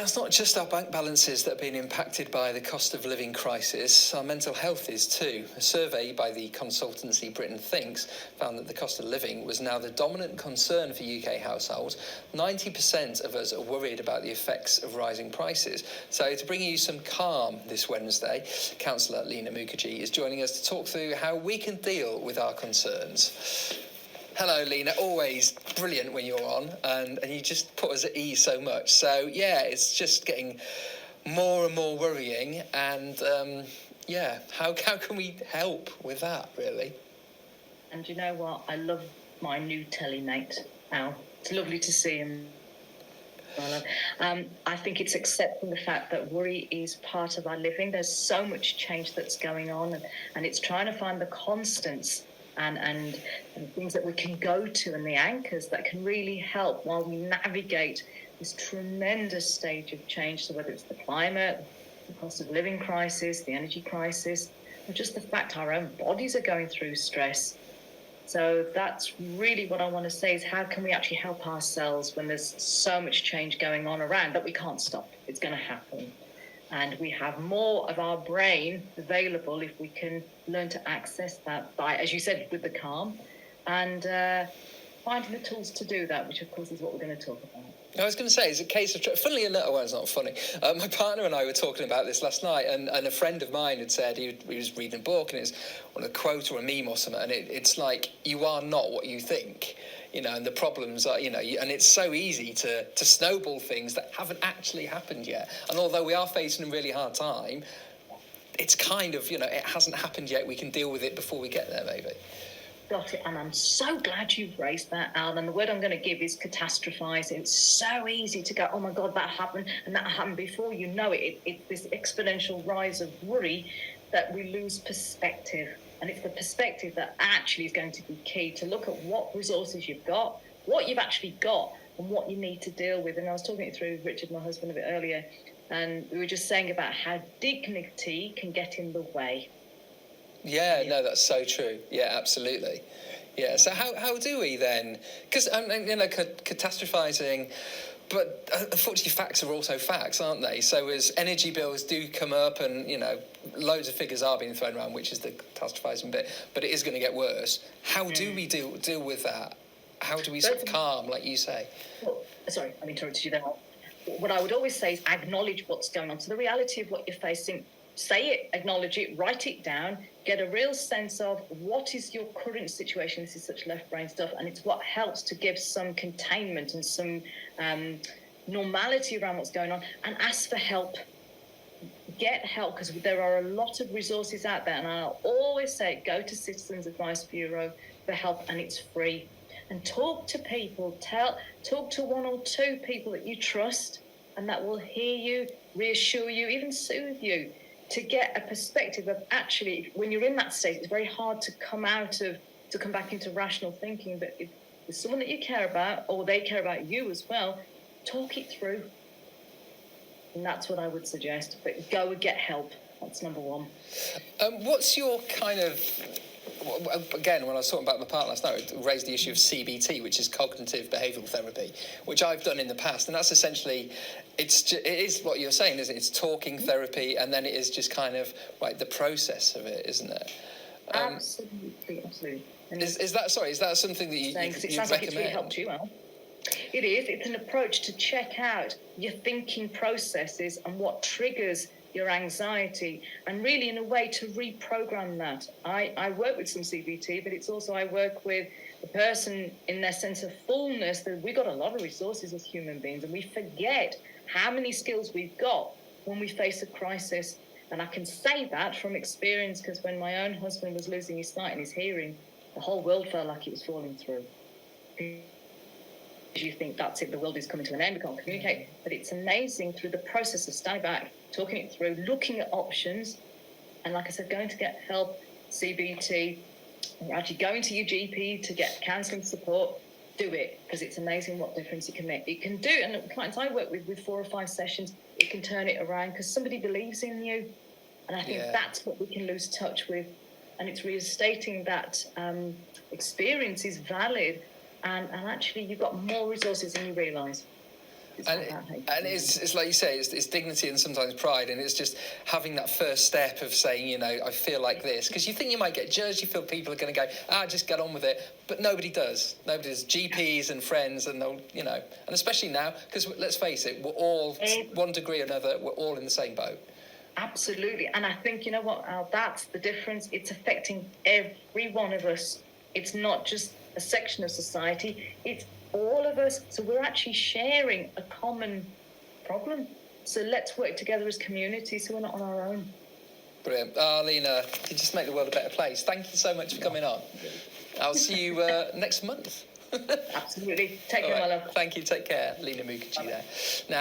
It's not just our bank balances that have been impacted by the cost of living crisis, our mental health is too. A survey by the consultancy Britain Thinks found that the cost of living was now the dominant concern for UK households. 90% of us are worried about the effects of rising prices. So to bring you some calm this Wednesday, Councillor Lina is joining us to talk through how we can deal with our concerns. Hello, Lina. Always brilliant when you're on, and you just put us at ease so much. So, yeah, it's just getting more and more worrying, and, how can we help with that, really? And you know what? I love my new telly mate, Al. It's lovely to see him. I think it's accepting the fact that worry is part of our living. There's so much change that's going on, and it's trying to find the constants and things that we can go to and the anchors that can really help while we navigate this tremendous stage of change. So whether it's the climate, the cost of living crisis, the energy crisis, or just the fact our own bodies are going through stress. So that's really what I want to say is how can we actually help ourselves when there's so much change going on around that we can't stop. It's going to happen. And we have more of our brain available if we can learn to access that by, as you said, with the calm and finding the tools to do that, which of course is what we're going to talk about. I was going to say, it's a case of, funnily enough, well, it's not funny. My partner and I were talking about this last night, and a friend of mine had said he was reading a book, and it's on a quote or a meme or something, and it's like, you are not what you think. And the problems are, and it's so easy to snowball things that haven't actually happened yet. And although we are facing a really hard time, it's kind of, it hasn't happened yet. We can deal with it before we get there, maybe. Got it, and I'm so glad you've raised that, Al. And the word I'm going to give is catastrophize. It's so easy to go, oh my God, that happened, and that happened before you know it. It's this exponential rise of worry that we lose perspective. And it's the perspective that actually is going to be key to look at what resources you've got, what you've actually got, and what you need to deal with. And I was talking it through with Richard, my husband, a bit earlier, and we were just saying about how dignity can get in the way. Yeah, no, that's so true. Yeah, absolutely. Yeah, so how do we then? Because, catastrophizing, but unfortunately facts are also facts, aren't they? So as energy bills do come up and, loads of figures are being thrown around, which is the catastrophizing bit, but it is going to get worse. How do we deal with that? How do we sort of calm, like you say? Well, sorry, I interrupted you there. What I would always say is acknowledge what's going on. So the reality of what you're facing, say it, acknowledge it, write it down, get a real sense of what is your current situation. This is such left brain stuff, and it's what helps to give some containment and some normality around what's going on, and ask for help. Get help, because there are a lot of resources out there, and I'll always say go to Citizens Advice Bureau for help, and it's free. And talk to people, talk to one or two people that you trust and that will hear you, reassure you, even soothe you, to get a perspective of actually, when you're in that state, it's very hard to come back into rational thinking. But if there's someone that you care about, or they care about you as well, talk it through. And that's what I would suggest. But go and get help. That's number one. What's your kind of... Again, when I was talking about my partner last night, it raised the issue of CBT, which is cognitive behavioural therapy, which I've done in the past, and that's essentially, it is what you're saying, isn't it? It's talking therapy, and then it is just kind of like the process of it, isn't it? Absolutely. Is that something that you recommend? It sounds like it's really helped you, Al. It is. It's an approach to check out your thinking processes and what triggers your anxiety, and really in a way to reprogram that. I work with some CBT, but it's also I work with the person in their sense of fullness, that we've got a lot of resources as human beings, and we forget how many skills we've got when we face a crisis. And I can say that from experience, because when my own husband was losing his sight and his hearing, the whole world felt like it was falling through. You think that's it, the world is coming to an end, we can't communicate. But it's amazing through the process of standing back, talking it through, looking at options, and like I said, going to get help, CBT, or actually going to your GP to get counselling support. Do it, because it's amazing what difference it can make. It can do, and the clients I work with 4 or 5 sessions, it can turn it around because somebody believes in you. And I think that's what we can lose touch with. And it's reinstating that experience is valid. And actually, you've got more resources than you realise. And it's like you say, it's dignity and sometimes pride, and it's just having that first step of saying, you know, I feel like this, because you think you might get judged, you feel people are going to go, just get on with it, but nobody does. Nobody does. GPs and friends, and they'll, you know, and especially now, because let's face it, we're all, one degree or another, we're all in the same boat. Absolutely. And I think, you know what, Al, that's the difference. It's affecting every one of us. It's not just a section of society, it's all of us. So we're actually sharing a common problem. So let's work together as community so we're not on our own. Brilliant. Lina, you just make the world a better place. Thank you so much for coming on. I'll see you next month. Absolutely. Take care, my love. Thank you. Take care. Lina Mukherjee there. Now,